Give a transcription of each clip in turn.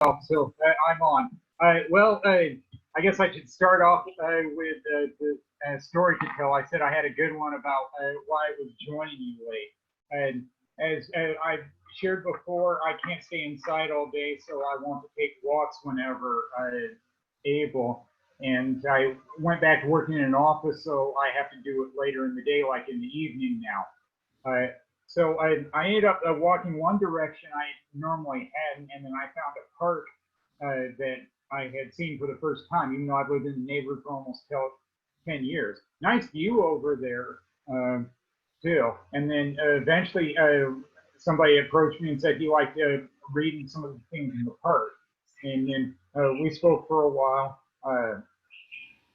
I'm on. I guess I should start off with the story to tell. I said I had a good one about why I was joining you late. And as I've shared before, I can't stay inside all day, so I want to take walks whenever I'm able. And I went back to working in an office, so I have to do it later in the day, like in the evening now. So I ended up walking one direction I normally hadn't, and then I found a park that I had seen for the first time, even though I've lived in the neighborhood for almost 10 years. Nice view over there, too. And then eventually somebody approached me and said he liked reading some of the things in the park. And then we spoke for a while.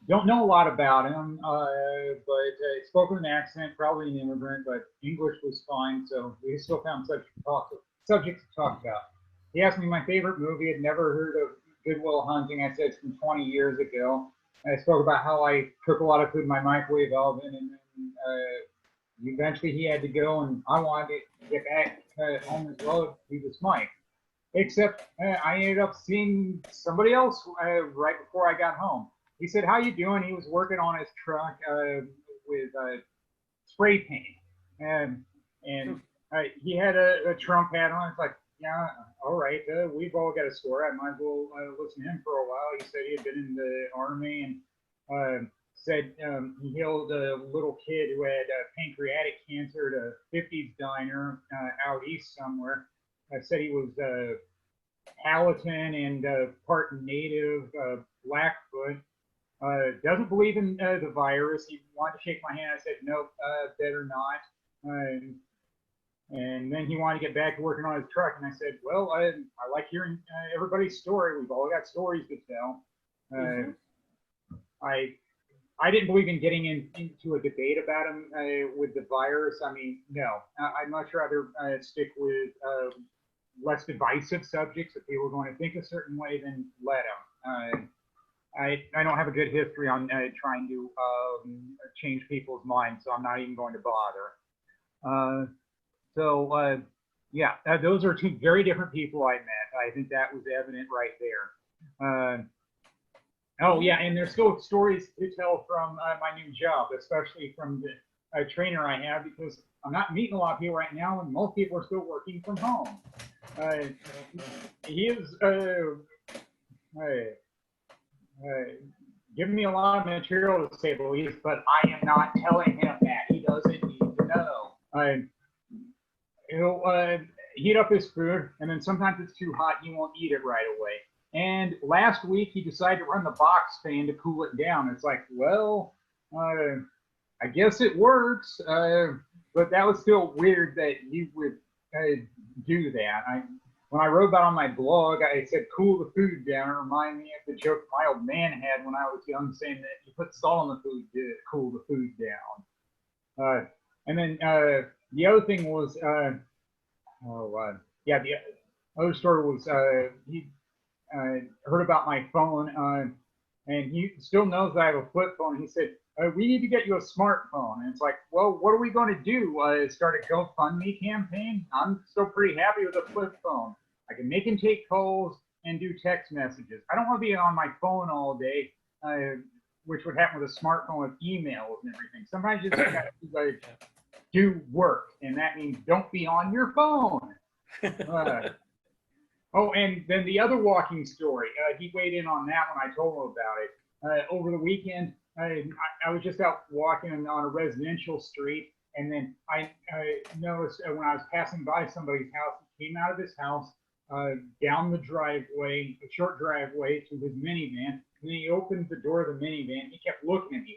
Don't know a lot about him, but spoke with an accent, probably an immigrant, but English was fine, so we still found subjects to talk about. He asked me my favorite movie. I'd never heard of Good Will Hunting. I said it's from 20 years ago. I spoke about how I cook a lot of food in my microwave oven, and then eventually he had to go, and I wanted to get back home as well to do this mic. Except I ended up seeing somebody else right before I got home. He said, "How you doing?" He was working on his truck with spray paint, and he had a Trump hat on. It's like, yeah, all right, we've all got a story. I might as well listen to him for a while. He said he had been in the army and said he healed a little kid who had pancreatic cancer at a 50s diner out east somewhere. Said he was Powhatan and part native, Blackfoot. Doesn't believe in the virus. He wanted to shake my hand. I said, nope, better not. And then he wanted to get back to working on his truck. And I said, well, I like hearing everybody's story. We've all got stories to tell. I didn't believe in getting into a debate about him with the virus. I mean, no. I'd much rather stick with less divisive subjects if people are going to think a certain way than let them. I don't have a good history on trying to change people's minds, so I'm not even going to bother. Those are two very different people I met. I think that was evident right there. And there's still stories to tell from my new job, especially from the trainer I have, because I'm not meeting a lot of people right now, and most people are still working from home. He is giving me a lot of material to say the least, but I am not telling him that. He doesn't need to know. He'll heat up his food, and then sometimes it's too hot, he won't eat it right away. And last week, he decided to run the box fan to cool it down. It's like, well, I guess it works, but that was still weird that he would do that. When I wrote about on my blog, I said cool the food down. It reminded me of the joke my old man had when I was young, saying that you put salt on the food to cool the food down. And then the other thing was, the other story was he heard about my phone, and he still knows that I have a flip phone. He said, we need to get you a smartphone. And it's like, well, what are we going to do? Start a GoFundMe campaign? I'm still pretty happy with a flip phone. I can make and take calls and do text messages. I don't want to be on my phone all day, which would happen with a smartphone with emails and everything. Sometimes you just got to do work, and that means don't be on your phone. And then the other walking story, he weighed in on that when I told him about it. Over the weekend, I was just out walking on a residential street, and then I noticed when I was passing by somebody's house, he came out of his house, down the driveway, a short driveway to his minivan, and then he opened the door of the minivan. He kept looking at me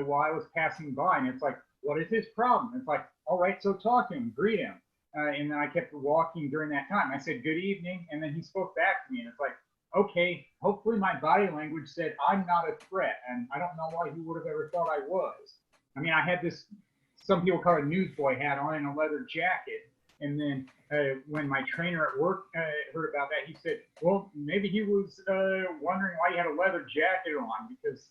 while I was passing by, and it's like, what is his problem? It's like, all right, so talk to him, greet him. And then I kept walking during that time. I said, good evening, and then he spoke back to me, and it's like, okay, hopefully my body language said I'm not a threat, and I don't know why he would have ever thought I was. I mean, I had this, some people call it a newsboy hat on and a leather jacket, and then when my trainer at work heard about that, he said, well, maybe he was wondering why you had a leather jacket on, because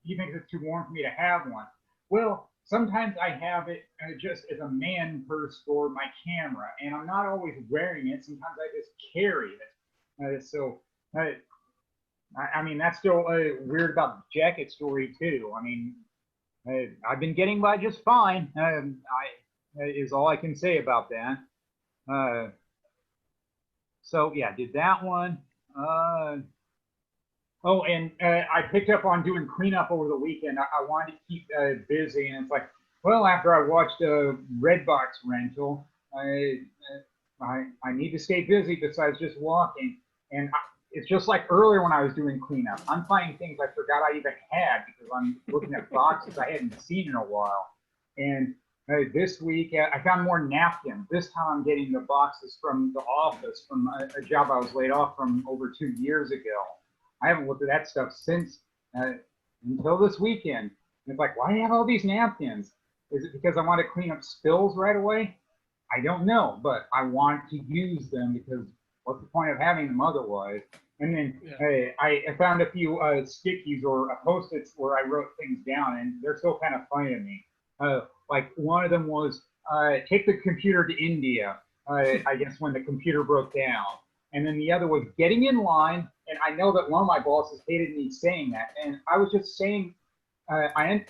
he thinks it's too warm for me to have one. Well, sometimes I have it just as a man purse for my camera, and I'm not always wearing it. Sometimes I just carry it. So, I mean, that's still weird about the jacket story too. I mean, I've been getting by just fine. I is all I can say about that. Uh, so yeah, did that one. Uh, oh, and I picked up on doing cleanup over the weekend. I wanted to keep busy, and it's like, well, after I watched a Redbox rental, I need to stay busy besides just walking. And it's just like earlier when I was doing cleanup. I'm finding things I forgot I even had because I'm looking at boxes I hadn't seen in a while. And this week I found more napkins. This time I'm getting the boxes from the office from a job I was laid off from over 2 years ago. I haven't looked at that stuff since until this weekend. And it's like, why do you have all these napkins? Is it because I want to clean up spills right away? I don't know, but I want to use them because what's the point of having them otherwise? And then I found a few stickies or post-its where I wrote things down, and they're still kind of funny to me. Like one of them was, take the computer to India, I guess when the computer broke down. And then the other was getting in line. And I know that one of my bosses hated me saying that. And I was just saying, I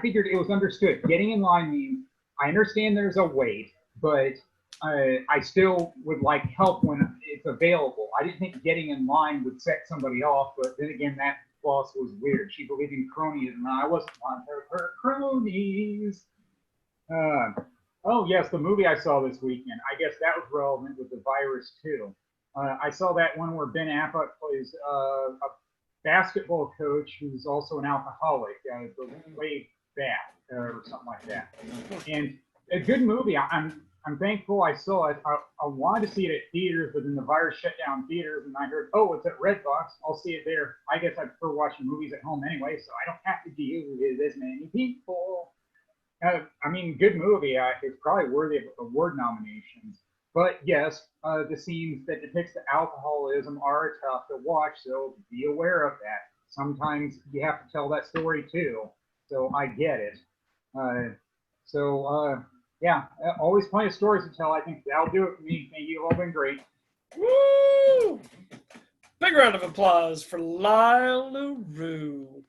figured it was understood. Getting in line means I understand there's a wait, but I still would like help when it's available. I didn't think getting in line would set somebody off, but then again, that boss was weird. She believed in cronyism, and I wasn't one of her cronies. Oh, yes, the movie I saw this weekend. I guess that was relevant with the virus, too. I saw that one where Ben Affleck plays a basketball coach who's also an alcoholic, the way back or something like that. And a good movie. I'm thankful I saw it. I wanted to see it at theaters, but then the virus shut down theaters, and I heard, oh, it's at Redbox. I'll see it there. I guess I prefer watching movies at home anyway, so I don't have to deal with this many people. I mean, good movie. It's probably worthy of award nominations. But yes, the scenes that depicts the alcoholism are tough to watch, so be aware of that. Sometimes you have to tell that story too, so I get it. Uh, yeah, always plenty of stories to tell. I think that'll do it for me. Thank you. You've all been great. Woo! Big round of applause for Lyle Larue.